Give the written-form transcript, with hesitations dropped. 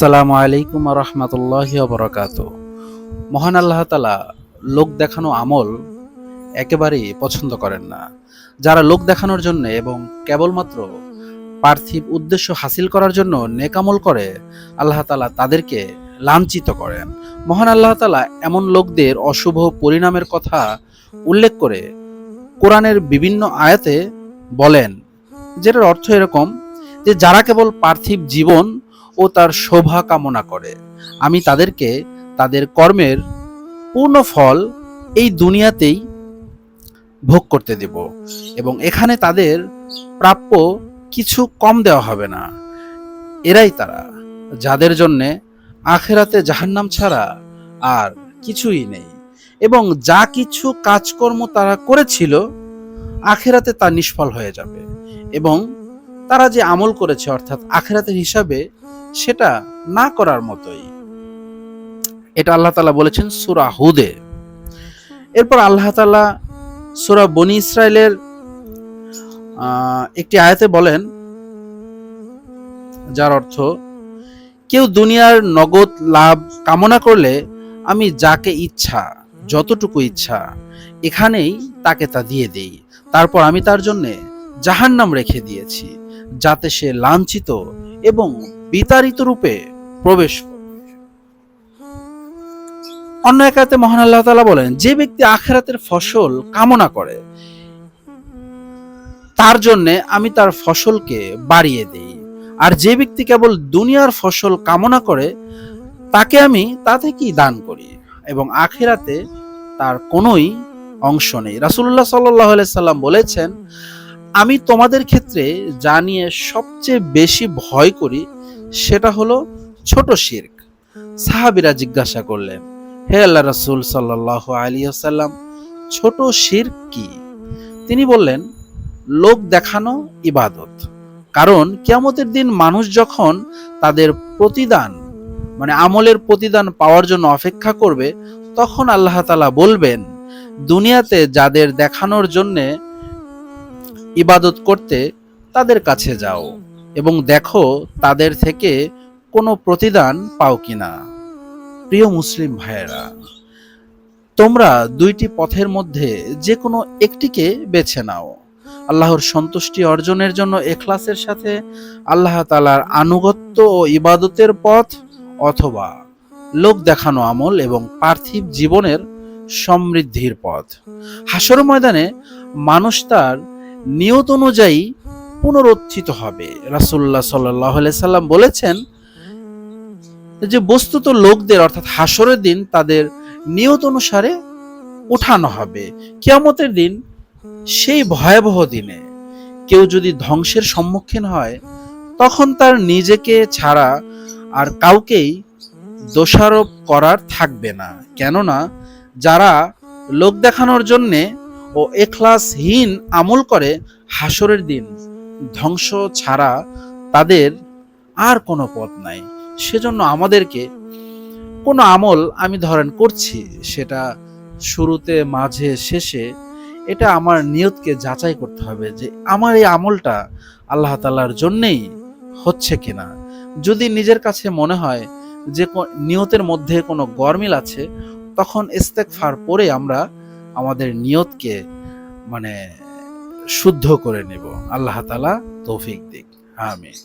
আসসালামু আলাইকুম রহমতুল্লাহি বারাকাতুহু। মহান আল্লাহ তাআলা লোক দেখানো আমল একেবারেই পছন্দ করেন না। যারা লোক দেখানোর জন্য এবং কেবলমাত্র পার্থিব উদ্দেশ্য হাসিল করার জন্য নেক আমল করে, আল্লাহ তাআলা তাদেরকে লাঞ্ছিত করেন। মহান আল্লাহ তাআলা এমন লোকদের অশুভ পরিণামের কথা উল্লেখ করে কোরআনের বিভিন্ন আয়াতে বলেন, যেটার অর্থ এরকম যে যারা কেবল পার্থিব জীবন ও তার শোভা কামনা করে, আমি তাদেরকে তাদের কর্মের পূর্ণ ফল এই দুনিয়াতেই ভোগ করতে দেব এবং এখানে তাদের প্রাপ্য কিছু কম দেওয়া হবে না। এরাই তারা যাদের জন্যে আখেরাতে জাহান্নাম ছাড়া আর কিছুই নেই এবং যা কিছু কাজকর্ম তারা করেছিল আখেরাতে তা নিষ্ফল হয়ে যাবে এবং তারা যে আমল করেছে অর্থাৎ আখেরাতের হিসাবে সেটা না করার মতোই। এটা আল্লাহ তাআলা বলেছেন সূরা হুদে। এরপর আল্লাহ তাআলা সূরা বনী ইসরাইলের একটি আয়াতে বলেন, যার অর্থ, কেউ দুনিয়ার নগদ লাভ কামনা করলে আমি যাকে ইচ্ছা যতটুকু ইচ্ছা এখানেই তাকে তা দিয়ে দেই, তারপর আমি তার জন্য জাহান্নাম রেখে দিয়েছি যাতে সে লাঞ্ছিত এবং বিতাড়িত রূপে প্রবেশ করবে। অন্য এক আয়াতে মহান আল্লাহ তাআলা বলেন, যে ব্যক্তি আখিরাতের ফসল কামনা করে তার জন্য আমি তার ফসলকে বাড়িয়ে দেই, আর যে ব্যক্তি কেবল দুনিয়ার ফসল কামনা করে তাকে আমি তা থেকেই দান করি এবং আখিরাতে তার কোনোই অংশ নেই। রাসূলুল্লাহ সাল্লাল্লাহু আলাইহি সাল্লাম বলেছেন, আমি তোমাদের ক্ষেত্রে যা নিয়ে সবচেয়ে বেশি ভয় করি সেটা হলো ছোট শিরক। সাহাবীরা জিজ্ঞাসা করলেন, হে আল্লাহ রাসূল সাল্লাল্লাহু আলাইহি ওয়াসাল্লাম, ছোট শিরক কি? তিনি বললেন, লোক দেখানো ইবাদত। কারণ কিয়ামতের দিন মানুষ যখন তাদের প্রতিদান আমলের প্রতিদান পাওয়ার জন্য অপেক্ষা করবে, তখন আল্লাহ তাআলা বলবেন, দুনিয়াতে যাদের দেখানোর জন্য ইবাদত করতে তাদের কাছে যাও এবং দেখো তাদের থেকে কোনো প্রতিদান পাও কিনা। প্রিয় মুসলিম ভাইয়েরা, তোমরা দুইটি পথের মধ্যে যে কোনো একটিকে বেছে নাও। আল্লাহর সন্তুষ্টি অর্জনের জন্য ইখলাসের সাথে আল্লাহ তাআলার আনুগত্য ও ইবাদতের পথ, অথবা লোক দেখানো আমল এবং পার্থিব জীবনের সমৃদ্ধির পথ। হাসর ময়দানে মানুষ তার নিয়ত অনুযায়ী পুনরুত্থিত হবে। রাসূলুল্লাহ সাল্লাল্লাহু আলাইহি সাল্লাম বলেছেন যে বস্তুত লোকদের অর্থাৎ হাসরের দিন তাদের নিয়ত অনুসারে উঠানো হবে। কিয়ামতের দিন সেই ভয়াবহ দিনে কেউ যদি ধ্বংসের সম্মুখীন হয়, তখন তার নিজেকে ছাড়া আর কাউকেই দোষারোপ করার থাকবে না। কেননা যারা লোক দেখানোর জন্যে ও ইখলাসহীন আমল করে, হাসরের দিন ধ্বংস ছাড়া তাদের আর কোনো পথ নাই। সেজন্য আমাদেরকে কোনো আমল আমি করছি, সেটা শুরুতে মাঝে শেষে এটা আমার নিয়তকে যাচাই করতে হবে যে আমার এই আমলটা আল্লাহ তাআলার জন্যই হচ্ছে কিনা। যদি নিজের কাছে মনে হয় যে নিয়তের মধ্যে কোনো গরমিল আছে, তখন ইস্তেগফার পড়ে আমরা আমাদের নিয়তকে শুদ্ধ করে নেব। আল্লাহ তাআলা তৌফিক দিক। আমিন।